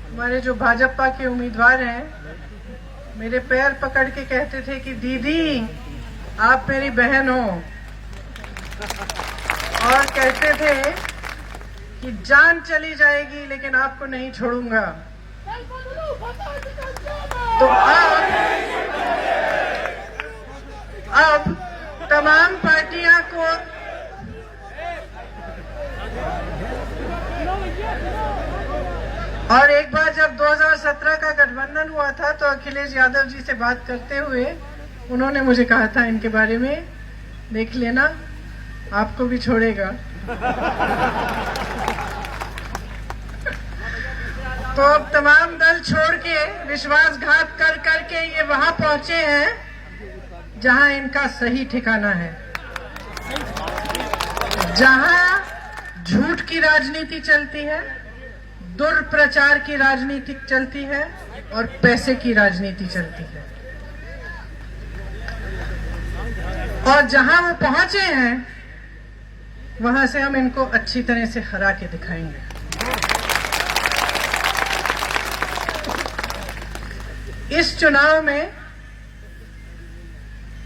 हमारे जो भाजपा के उम्मीदवार हैं मेरे पैर पकड़ के कहते थे कि दीदी आप मेरी बहन हो, और कहते थे कि जान चली जाएगी लेकिन आपको नहीं छोड़ूंगा। तो अब तमाम पार्टियां को और एक बार जब 2017 का गठबंधन हुआ था तो अखिलेश यादव जी से बात करते हुए उन्होंने मुझे कहा था इनके बारे में, देख लेना आपको भी छोड़ेगा। तो अब तमाम दल छोड़ के विश्वासघात कर करके ये वहां पहुंचे हैं जहां इनका सही ठिकाना है, जहां झूठ की राजनीति चलती है, दुष्प्रचार की राजनीति चलती है और पैसे की राजनीति चलती है। और जहां वो पहुंचे हैं वहां से हम इनको अच्छी तरह से हरा के दिखाएंगे। इस चुनाव में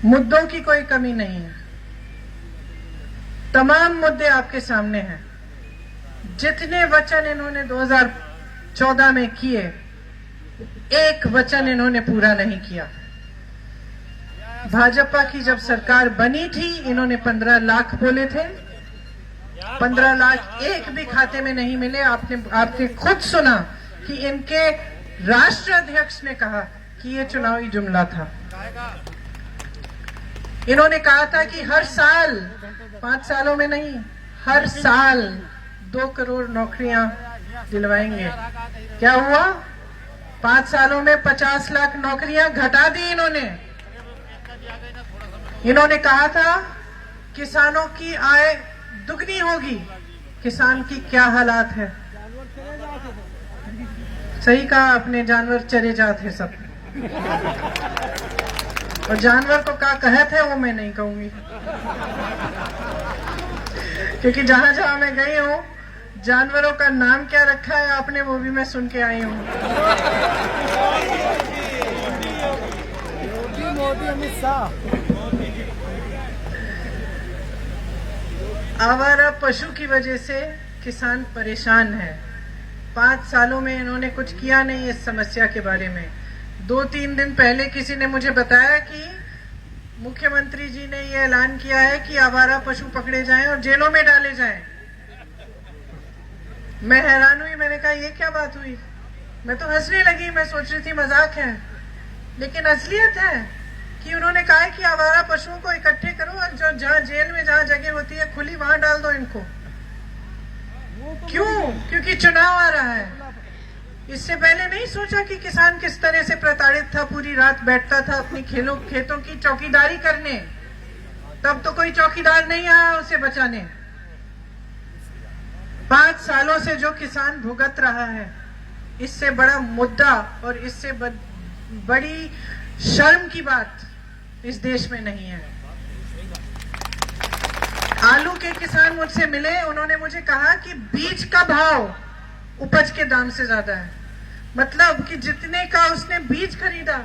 मुद्दों की कोई कमी नहीं है, तमाम मुद्दे आपके सामने हैं। जितने वचन इन्होंने 2014 में किए, एक वचन इन्होंने पूरा नहीं किया। भाजपा की जब सरकार बनी थी इन्होंने 15 लाख बोले थे, 15 लाख एक भी खाते में नहीं मिले। आपने खुद सुना कि इनके राष्ट्र अध्यक्ष ने कहा कि ये चुनावी जुमला था। इन्होंने कहा था कि हर साल, 5 सालों में नहीं, हर साल 2 करोड़ नौकरियां दिलवाएंगे। क्या हुआ? 5 सालों में 50 लाख नौकरियां घटा दी इन्होंने। इन्होंने कहा था किसानों की आय दुगनी होगी। किसान की क्या हालात है? सही कहा आपने, जानवर चरे जाते हैं सब। और जानवर को क्या कहे थे वो मैं नहीं कहूंगी, क्योंकि जहां जहां मैं गई हूं जानवरों का नाम क्या रखा है आपने वो भी मैं सुन के आई हूं। मोदी अमित शाह। आवारा पशु की वजह से किसान परेशान है। 5 सालों में इन्होंने कुछ किया नहीं इस समस्या के बारे में। 2-3 दिन पहले किसी ने मुझे बताया कि मुख्यमंत्री जी ने यह ऐलान किया है कि आवारा पशु पकड़े जाएं और जेलों में डाले जाएं। मैं हैरान हुई, मैंने कहा ये क्या बात हुई? मैं तो हंसने लगी, मैं सोच रही थी मजाक है, लेकिन असलियत है कि उन्होंने कहा है कि आवारा पशुओं को इकट्ठे करो और जो जहां जेल में जहां जगह होती है खुली वहां डाल दो इनको। क्यों? क्योंकि चुनाव आ रहा है। इससे पहले नहीं सोचा कि किसान किस तरह से प्रताड़ित था, पूरी रात बैठता था अपनी खेतों की चौकीदारी करने, तब तो कोई चौकीदार नहीं आया उसे बचाने। 5 सालों से जो किसान भुगत रहा है, इससे बड़ा मुद्दा और इससे बड़ी शर्म की बात इस देश में नहीं है। आलू के किसान मुझसे मिले, उन्होंने मुझे कहा कि बीज का भाव उपज के दाम से ज्यादा है। मतलब कि जितने का उसने बीज खरीदा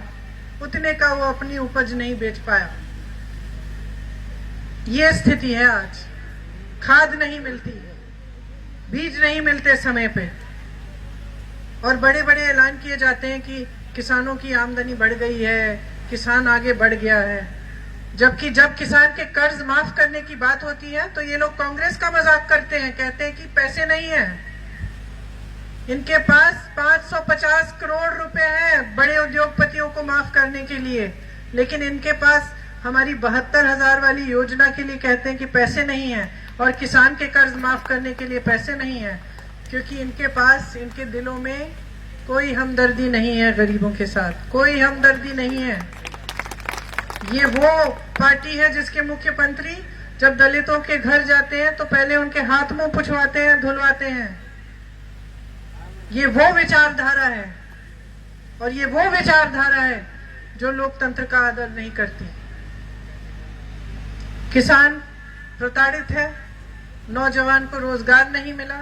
उतने का वो अपनी उपज नहीं बेच पाया। ये स्थिति है आज। खाद नहीं मिलती, बीज नहीं मिलते समय पे, और बड़े बड़े ऐलान किए जाते हैं कि किसानों की आमदनी बढ़ गई है, किसान आगे बढ़ गया है। जबकि जब किसान के कर्ज माफ करने की बात होती है तो ये लोग कांग्रेस का मजाक करते हैं, कहते हैं कि पैसे नहीं है। इनके पास 550 करोड़ रुपए हैं बड़े उद्योगपतियों को माफ करने के लिए, लेकिन इनके पास हमारी 72,000 वाली योजना के लिए कहते हैं कि पैसे नहीं है, और किसान के कर्ज माफ करने के लिए पैसे नहीं है, क्योंकि इनके पास, इनके दिलों में कोई हमदर्दी नहीं है गरीबों के साथ, कोई हमदर्दी नहीं है। ये वो पार्टी है जिसके मुख्यमंत्री जब दलितों के घर जाते हैं तो पहले उनके हाथ मुंह पुछवाते हैं, धुलवाते हैं। ये वो विचारधारा है, और ये वो विचारधारा है जो लोकतंत्र का आदर नहीं करती। किसान प्रताड़ित है, नौजवान को रोजगार नहीं मिला,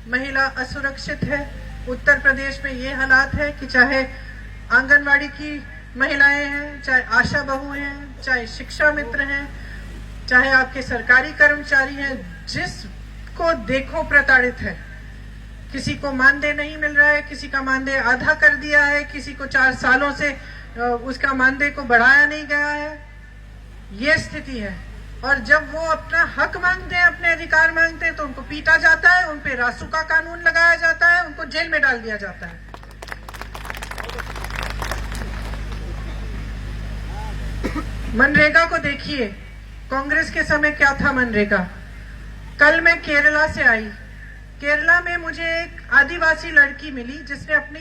महिला असुरक्षित है, उत्तर प्रदेश में ये हालात है कि चाहे आंगनवाड़ी की महिलाएं हैं, चाहे आशा बहू हैं, चाहे शिक्षा मित्र हैं, चाहे आपके सरकारी कर्मचारी हैं, जिसको देखो प्रताड़ित है। किसी को मानदेय नहीं मिल रहा है, किसी का मानदेय आधा कर दिया है, किसी को 4 सालों से उसका मानदेय को बढ़ाया नहीं गया है। ये स्थिति है। और जब वो अपना हक मांगते हैं, अपने अधिकार मांगते हैं, तो उनको पीटा जाता है, उन पे रासुका कानून लगाया जाता है, उनको जेल में डाल दिया जाता है। मनरेगा को देखिए, कांग्रेस के समय क्या था मनरेगा। कल मैं केरला से आई। केरला में मुझे एक आदिवासी लड़की मिली जिसने अपनी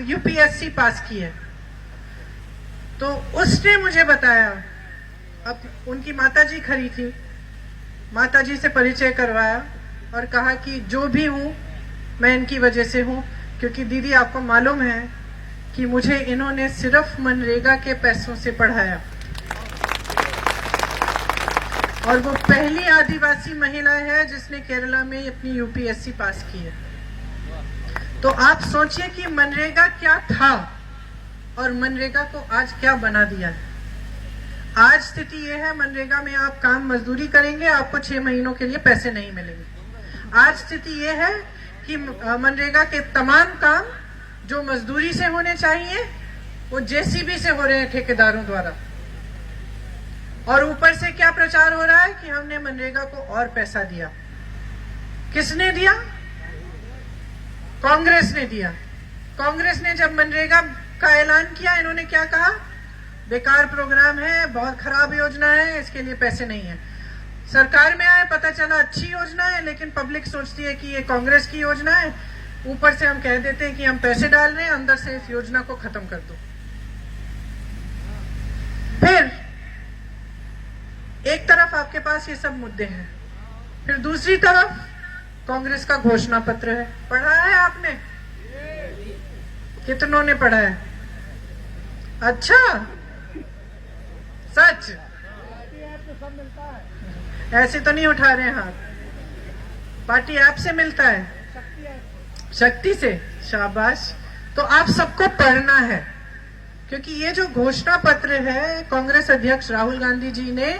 यूपीएससी पास की है। तो उसने मुझे बताया, अब उनकी माताजी खड़ी थी, माताजी से परिचय करवाया और कहा कि जो भी हूं मैं इनकी वजह से हूं, क्योंकि दीदी आपको मालूम है कि मुझे इन्होंने सिर्फ मनरेगा के पैसों से पढ़ाया। और वो पहली आदिवासी महिला है जिसने केरला में अपनी यूपीएससी पास की है। तो आप सोचिए कि मनरेगा क्या था और मनरेगा को आज क्या बना दिया है। आज स्थिति ये है, मनरेगा में आप काम मजदूरी करेंगे, आपको 6 महीनों के लिए पैसे नहीं मिलेंगे। आज स्थिति ये है कि मनरेगा के तमाम काम जो मजदूरी से होने चाहिए वो जेसीबी से हो रहे हैं ठेकेदारों द्वारा। और ऊपर से क्या प्रचार हो रहा है कि हमने मनरेगा को और पैसा दिया। किसने दिया? कांग्रेस ने दिया। कांग्रेस ने जब मनरेगा का ऐलान किया, इन्होंने क्या कहा? बेकार प्रोग्राम है, बहुत खराब योजना है, इसके लिए पैसे नहीं है। सरकार में आए, पता चला अच्छी योजना है, लेकिन पब्लिक सोचती है कि ये कांग्रेस की योजना है। ऊपर से हम कह देते हैं कि हम पैसे डाल रहे हैं, अंदर से इस योजना को खत्म कर दो। फिर एक तरफ आपके पास ये सब मुद्दे हैं, फिर दूसरी तरफ कांग्रेस का घोषणा पत्र है। पढ़ा है आपने? कितनों ने पढ़ा है? अच्छा, सच? ऐसे तो नहीं उठा रहे हाथ। पार्टी ऐप से मिलता है, शक्ति से। शाबाश। तो आप सबको पढ़ना है, क्योंकि ये जो घोषणा पत्र है, कांग्रेस अध्यक्ष राहुल गांधी जी ने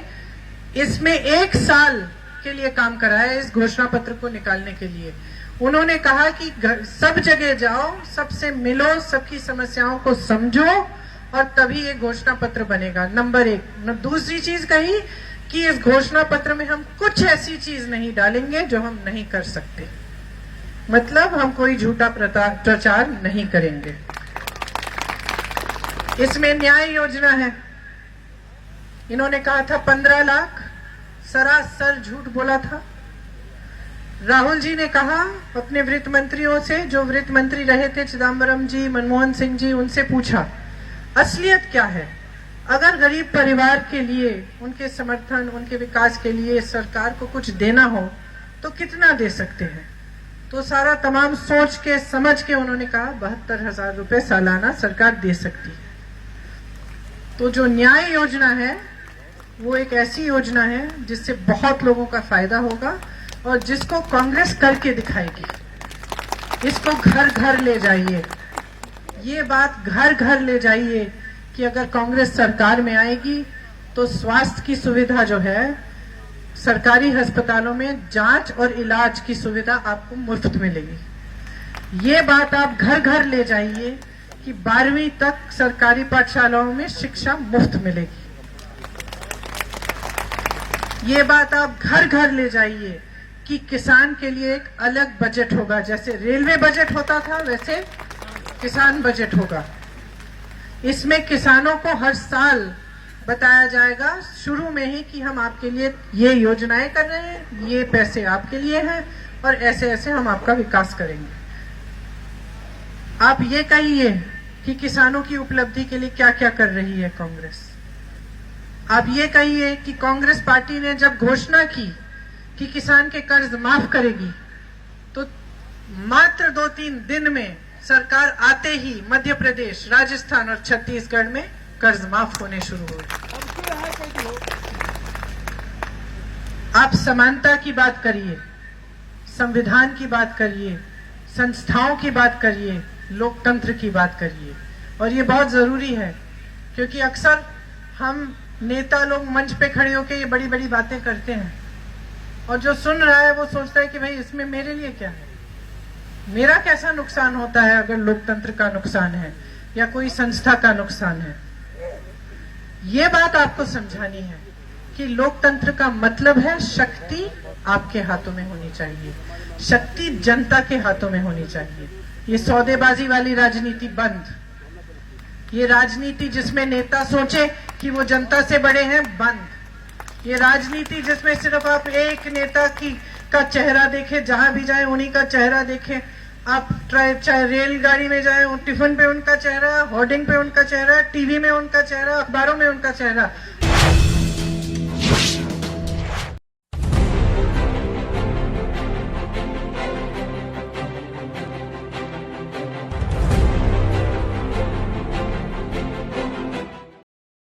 इसमें 1 साल के लिए काम करा है इस घोषणा पत्र को निकालने के लिए। उन्होंने कहा कि सब जगह जाओ, सबसे मिलो, सबकी समस्याओं को समझो और तभी ये घोषणा पत्र बनेगा। नंबर 1। दूसरी चीज कही कि इस घोषणा पत्र में हम कुछ ऐसी चीज नहीं डालेंगे जो हम नहीं कर सकते। मतलब हम कोई झूठा प्रचार नहीं करेंगे। इसमें न्याय योजना है। इन्होंने कहा था 15 लाख, सरासर झूठ बोला था। राहुल जी ने कहा अपने वित्त मंत्रियों से, जो वित्त मंत्री रहे थे, चिदम्बरम जी, मनमोहन सिंह जी, उनसे पूछा असलियत क्या है। अगर गरीब परिवार के लिए, उनके समर्थन, उनके विकास के लिए सरकार को कुछ देना हो तो कितना दे सकते हैं। तो सारा तमाम सोच के समझ के उन्होंने कहा 72,000 रुपए सालाना सरकार दे सकती है। तो जो न्याय योजना है वो एक ऐसी योजना है जिससे बहुत लोगों का फायदा होगा और जिसको कांग्रेस करके दिखाएगी। इसको घर घर ले जाइए, ये बात घर घर ले जाइए कि अगर कांग्रेस सरकार में आएगी तो स्वास्थ्य की सुविधा जो है, सरकारी अस्पतालों में जांच और इलाज की सुविधा आपको मुफ्त मिलेगी। ये बात आप घर घर ले जाइए कि 12वीं तक सरकारी पाठशालाओं में शिक्षा मुफ्त मिलेगी। ये बात आप घर घर ले जाइए कि किसान के लिए एक अलग बजट होगा। जैसे रेलवे बजट होता था वैसे किसान बजट होगा। इसमें किसानों को हर साल बताया जाएगा शुरू में ही कि हम आपके लिए ये योजनाएं कर रहे हैं, ये पैसे आपके लिए हैं और ऐसे ऐसे हम आपका विकास करेंगे। आप ये कहिए कि किसानों की उपलब्धि के लिए क्या क्या कर रही है कांग्रेस। आप ये कहिए कि कांग्रेस पार्टी ने जब घोषणा की कि किसान के कर्ज माफ करेगी, तो मात्र 2-3 दिन में सरकार आते ही मध्य प्रदेश, राजस्थान और छत्तीसगढ़ में कर्ज माफ होने शुरू हो गए। आप समानता की बात करिए, संविधान की बात करिए, संस्थाओं की बात करिए, लोकतंत्र की बात करिए। और ये बहुत जरूरी है, क्योंकि अक्सर हम नेता लोग मंच पे खड़े होकर ये बड़ी बड़ी बातें करते हैं, और जो सुन रहा है वो सोचता है कि भाई इसमें मेरे लिए क्या है, मेरा कैसा नुकसान होता है अगर लोकतंत्र का नुकसान है या कोई संस्था का नुकसान है। ये बात आपको समझानी है कि लोकतंत्र का मतलब है शक्ति आपके हाथों में होनी चाहिए, शक्ति जनता के हाथों में होनी चाहिए। ये सौदेबाजी वाली राजनीति बंद, ये राजनीति जिसमें नेता सोचे कि वो जनता से बड़े हैं बंद, ये राजनीति जिसमें सिर्फ आप एक नेता का चेहरा देखें, जहां भी जाएं उन्हीं का चेहरा देखें, आप चाहे रेलगाड़ी में जाएं टिफिन पे उनका चेहरा, होर्डिंग पे उनका चेहरा, टीवी में उनका चेहरा, अखबारों में उनका चेहरा,